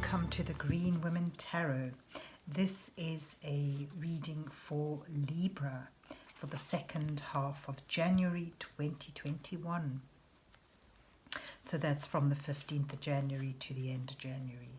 Welcome to the Green Women Tarot. This is a reading for Libra for the second half of January 2021. So that's from the 15th of January to the end of January.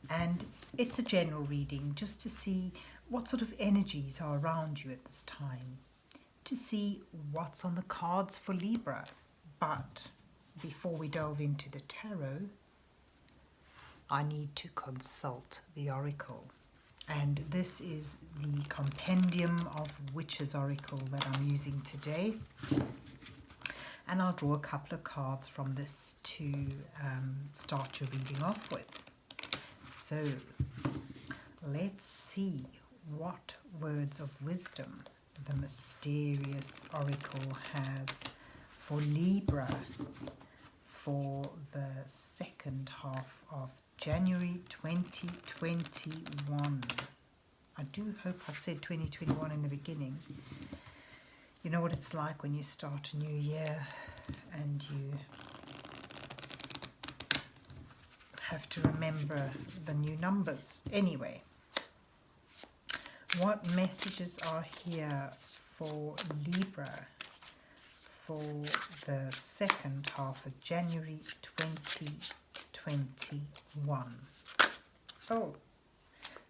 And it's a general reading just to see what sort of energies are around you at this time, to see what's on the cards for Libra. But before we delve into the tarot, I need to consult the oracle. And this is the Compendium of Witches Oracle that I'm using today. And I'll draw a couple of cards from this to start your reading off with. So let's see what words of wisdom the mysterious oracle has for Libra for the second half of January 2021. I do hope I've said 2021 in the beginning. You know what it's like when you start a new year and you have to remember the new numbers. Anyway, what messages are here for Libra for the second half of January 2021? Oh,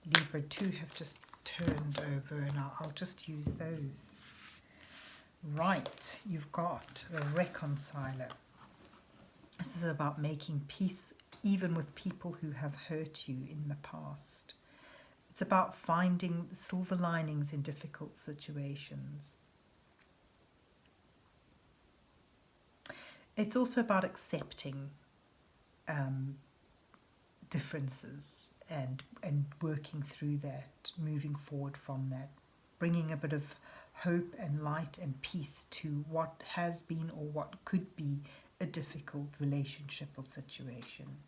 Libra 2 have just turned over, and I'll just use those. Right, you've got the Reconciler. This is about making peace even with people who have hurt you in the past. It's about finding silver linings in difficult situations. It's also about accepting differences and working through that, moving forward from that, bringing a bit of hope and light and peace to what has been or what could be a difficult relationship or situation.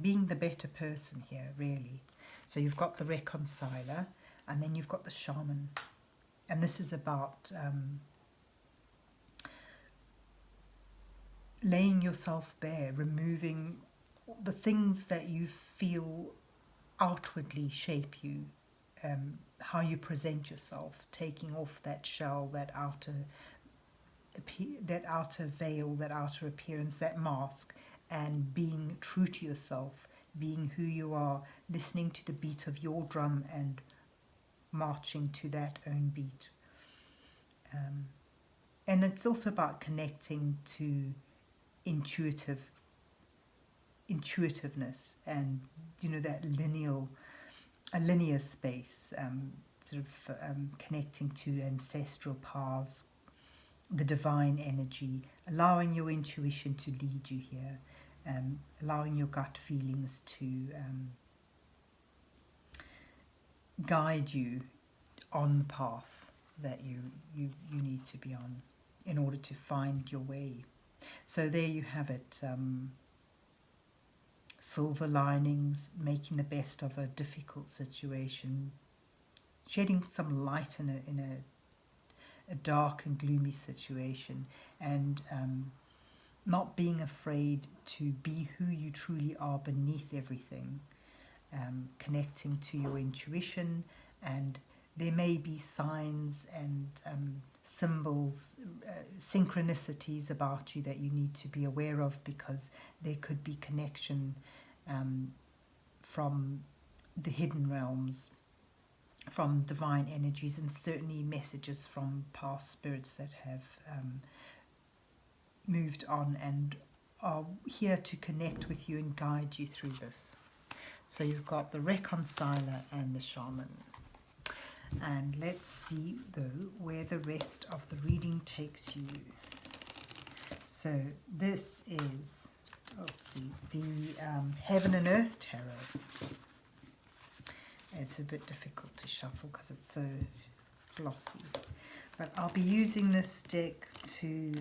Being the better person here, really. So you've got the Reconciler, and then you've got the Shaman. And this is about laying yourself bare, removing the things that you feel outwardly shape you, how you present yourself, taking off that shell, that outer veil, that outer appearance, that mask, and being true to yourself, being who you are, listening to the beat of your drum and marching to that own beat. And it's also about connecting to intuitiveness and, you know, that linear space, connecting to ancestral paths, the divine energy, allowing your intuition to lead you here, allowing your gut feelings to guide you on the path that you need to be on in order to find your way. So there you have it. Silver linings, making the best of a difficult situation, shedding some light in a dark and gloomy situation, and not being afraid to be who you truly are beneath everything, connecting to your intuition. And there may be signs and symbols, synchronicities about you that you need to be aware of, because there could be connection from the hidden realms, from divine energies, and certainly messages from past spirits that have moved on and are here to connect with you and guide you through this. So you've got the Reconciler and the Shaman. And let's see, though, where the rest of the reading takes you. So this is, the Heaven and Earth Tarot. It's a bit difficult to shuffle because it's so glossy. But I'll be using this deck to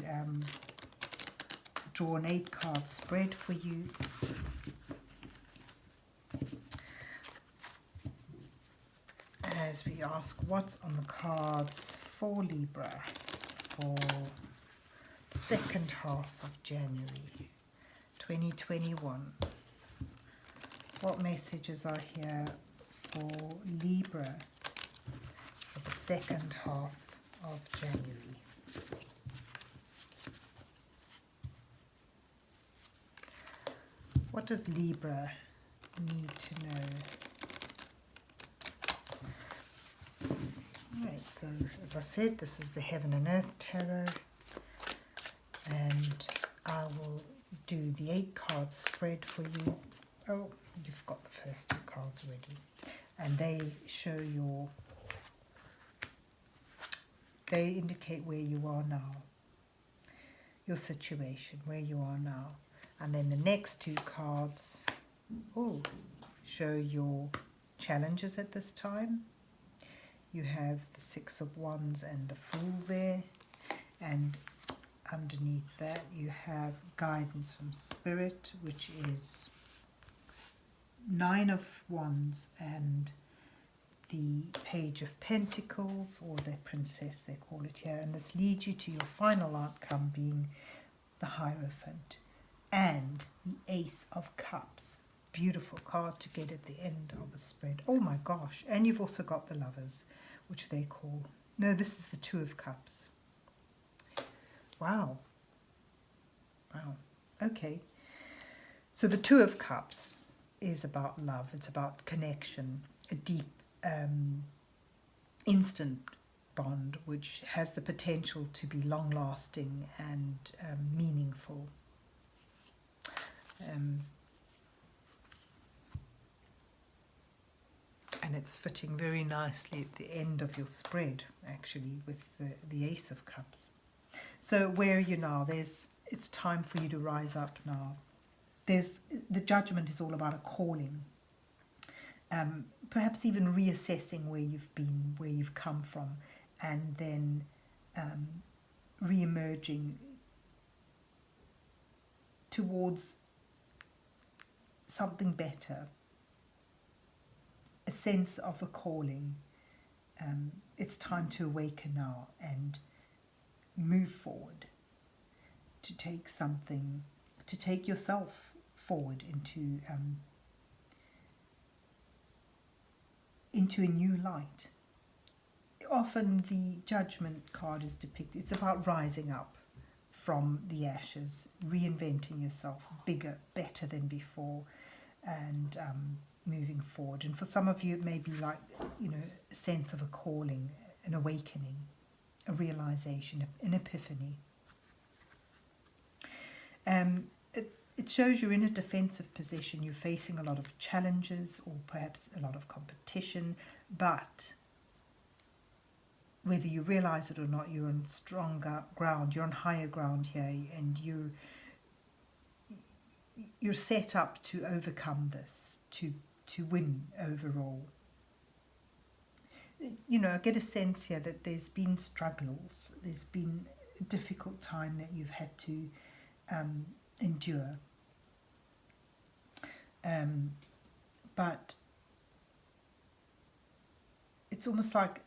draw an 8-card spread for you. As we ask what's on the cards for Libra for the second half of January 2021. What messages are here for Libra for the second half of January? What does Libra need to know? Alright, so as I said, this is the Heaven and Earth Tarot, and I will do the 8 card spread for you. Oh, you've got the first 2 cards ready, and they show they indicate where you are now, your situation, where you are now. And then the next 2 cards, show your challenges at this time. You have the 6 of Wands and the Fool there, and underneath that you have guidance from Spirit, which is 9 of Wands and the Page of Pentacles, or the Princess they call it here, and this leads you to your final outcome being the Hierophant and the Ace of Cups. Beautiful card to get at the end of a spread. Oh my gosh. And you've also got the Lovers, which they call, no, this is the 2 of Cups. Wow. Okay, so the 2 of Cups is about love. It's about connection, a deep instant bond which has the potential to be long lasting and meaningful. And it's fitting very nicely at the end of your spread, actually, with the Ace of Cups. So where are you now? It's time for you to rise up now. The Judgment is all about a calling. Perhaps even reassessing where you've been, where you've come from, and then re-emerging towards something better, a sense of a calling. It's time to awaken now and move forward, to take yourself forward into a new light. Often the Judgment card is depicted, it's about rising up from the ashes, reinventing yourself bigger, better than before, and moving forward. And for some of you it may be like, a sense of a calling, an awakening, a realization, an epiphany. It shows you're in a defensive position. You're facing a lot of challenges or perhaps a lot of competition, but whether you realize it or not, you're on stronger ground, you're on higher ground here, and you're set up to overcome this, to win overall. I get a sense here that there's been struggles, there's been a difficult time that you've had to endure. But it's almost like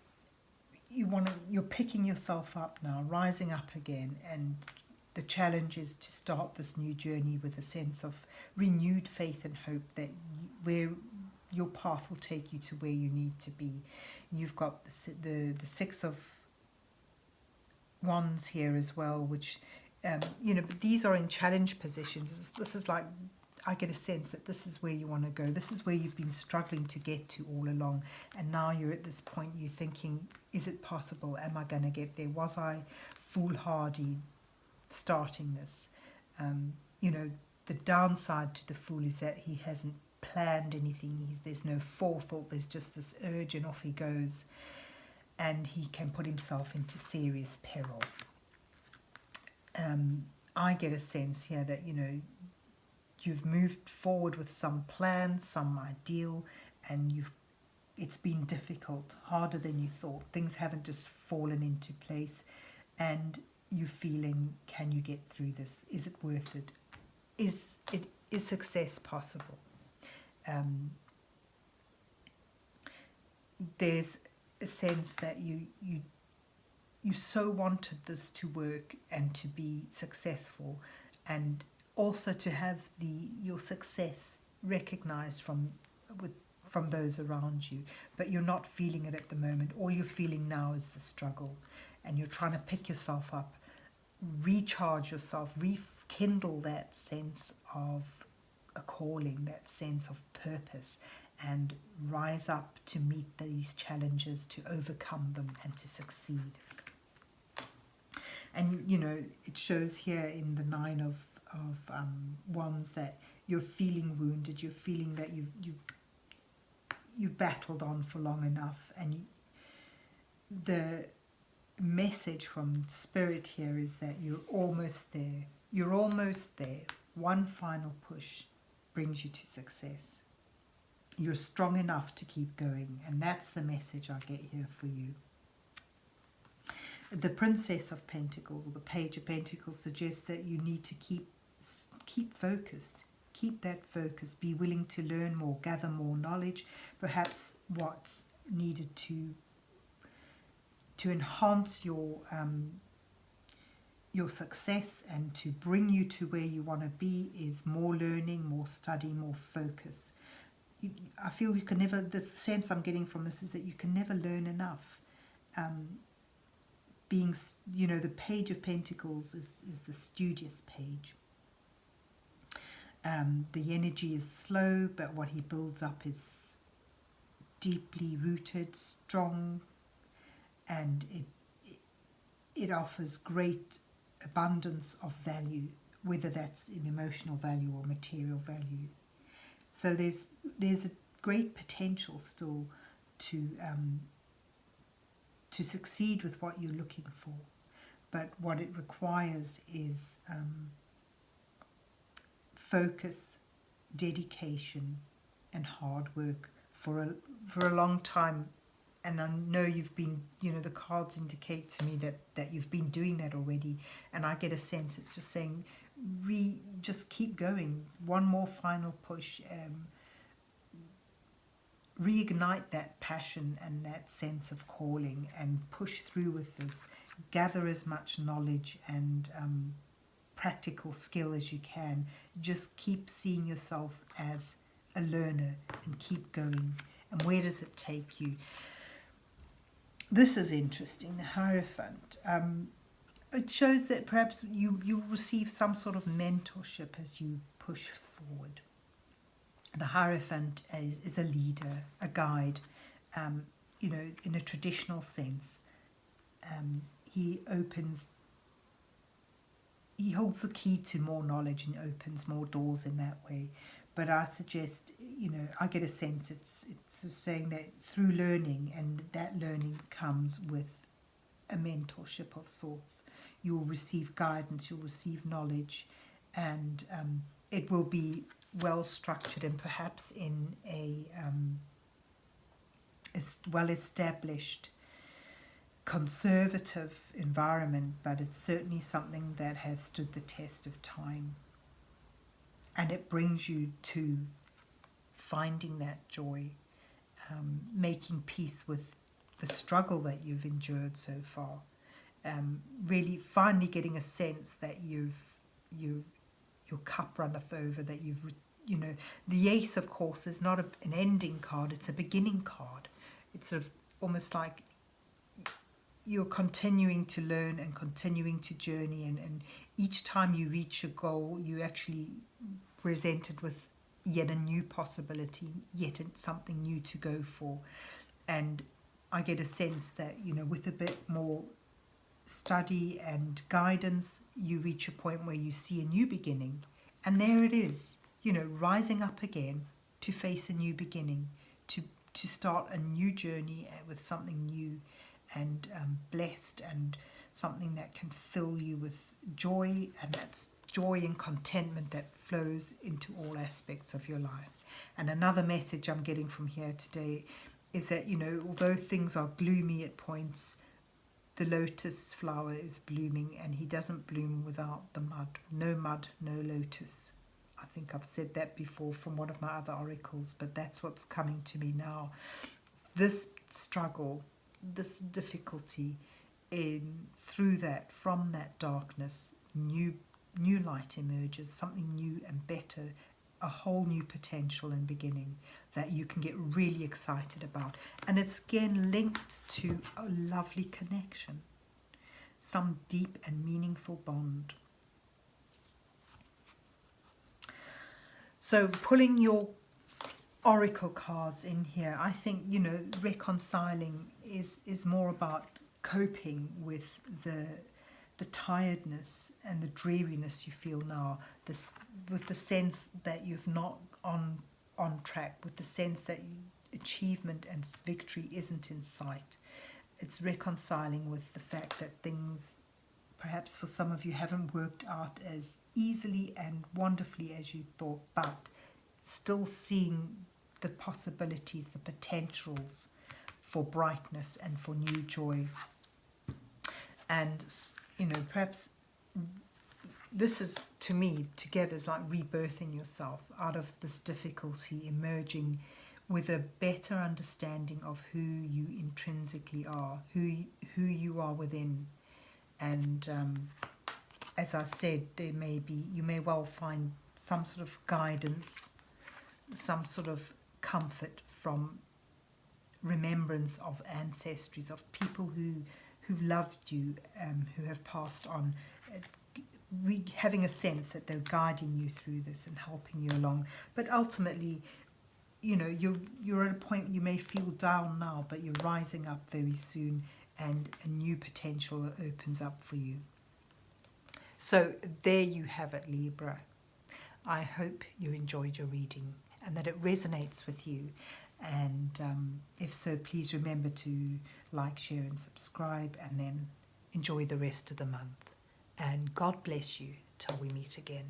you're picking yourself up now, rising up again, and the challenge is to start this new journey with a sense of renewed faith and hope that where your path will take you to where you need to be. You've got the 6 of Wands here as well, which but these are in challenge positions. This is like, I get a sense that this is where you want to go. This is where you've been struggling to get to all along, and now you're at this point, you're thinking, is it possible? Am I going to get there? Was I foolhardy starting this? The downside to the Fool is that he hasn't planned anything. There's no forethought. There's just this urge, and off he goes, and he can put himself into serious peril. I get a sense here that you've moved forward with some plan, some ideal, and it's been difficult, harder than you thought. Things haven't just fallen into place, and you're feeling, can you get through this? Is it worth it? Is success possible? There's a sense that you so wanted this to work and to be successful, and also to have your success recognized from those around you, but you're not feeling it at the moment. All you're feeling now is the struggle, and you're trying to pick yourself up, recharge yourself, rekindle that sense of a calling, that sense of purpose, and rise up to meet these challenges, to overcome them, and to succeed. And it shows here in the Nine of Wands that you're feeling wounded. You're feeling that you've battled on for long enough, and the message from Spirit here is that you're almost there. You're almost there. One final push brings you to success. You're strong enough to keep going, and that's the message I get here for you. The Princess of Pentacles, or the Page of Pentacles, suggests that you need to keep focused. Keep that focus. Be willing to learn more, gather more knowledge. Perhaps what's needed to enhance your success and to bring you to where you want to be is more learning, more study, more focus. I feel you can never, the sense I'm getting from this is that you can never learn enough. The Page of Pentacles is the studious page. The energy is slow, but what he builds up is deeply rooted, strong, and it offers great abundance of value, whether that's in emotional value or material value. So there's a great potential still to succeed with what you're looking for, but what it requires is focus, dedication, and hard work for a long time. And I know you've been, the cards indicate to me that you've been doing that already, and I get a sense it's just saying just keep going, one more final push, reignite that passion and that sense of calling, and push through with this. Gather as much knowledge and practical skill as you can. Just keep seeing yourself as a learner and keep going. And where does it take you? This is interesting, the Hierophant. It shows that perhaps you receive some sort of mentorship as you push forward. The Hierophant is a leader, a guide, in a traditional sense. He holds the key to more knowledge and opens more doors in that way. But I suggest, I get a sense it's saying that through learning, and that learning comes with a mentorship of sorts. You'll receive guidance, you'll receive knowledge, and it will be well structured and perhaps in a well-established conservative environment, but it's certainly something that has stood the test of time. And it brings you to finding that joy, making peace with the struggle that you've endured so far. Really finally getting a sense that your cup runneth over, that the Ace, of course, is not an ending card, it's a beginning card. It's sort of almost like you're continuing to learn and continuing to journey, and each time you reach a goal, you actually presented with yet a new possibility, yet something new to go for. And I get a sense that, with a bit more study and guidance, you reach a point where you see a new beginning. And there it is, rising up again to face a new beginning, to start a new journey with something new and blessed, and something that can fill you with joy, and that's joy and contentment that flows into all aspects of your life. And another message I'm getting from here today is that, although things are gloomy at points, the lotus flower is blooming, and he doesn't bloom without the mud. No mud, no lotus. I think I've said that before from one of my other oracles, but that's what's coming to me now. This struggle, this difficulty, from that darkness, new new light emerges, something new and better, a whole new potential and beginning that you can get really excited about. And it's again linked to a lovely connection, some deep and meaningful bond. So pulling your oracle cards in here, I think, you know, reconciling is more about coping with the tiredness and the dreariness you feel now, this, with the sense that you've not on track, with the sense that achievement and victory isn't in sight. It's reconciling with the fact that things, perhaps for some of you, haven't worked out as easily and wonderfully as you thought, but still seeing the possibilities, the potentials for brightness and for new joy. And, you know, perhaps this is, to me, together is like rebirthing yourself out of this difficulty, emerging with a better understanding of who you intrinsically are, who you are within. And as I said, you may well find some sort of guidance, some sort of comfort from remembrance of ancestries, of people who loved you, who have passed on, having a sense that they're guiding you through this and helping you along. But ultimately, you know, you're at a point you may feel down now, but you're rising up very soon, and a new potential opens up for you. So there you have it, Libra. I hope you enjoyed your reading and that it resonates with you. And if so, please remember to like, share and subscribe, and then enjoy the rest of the month. And God bless you till we meet again.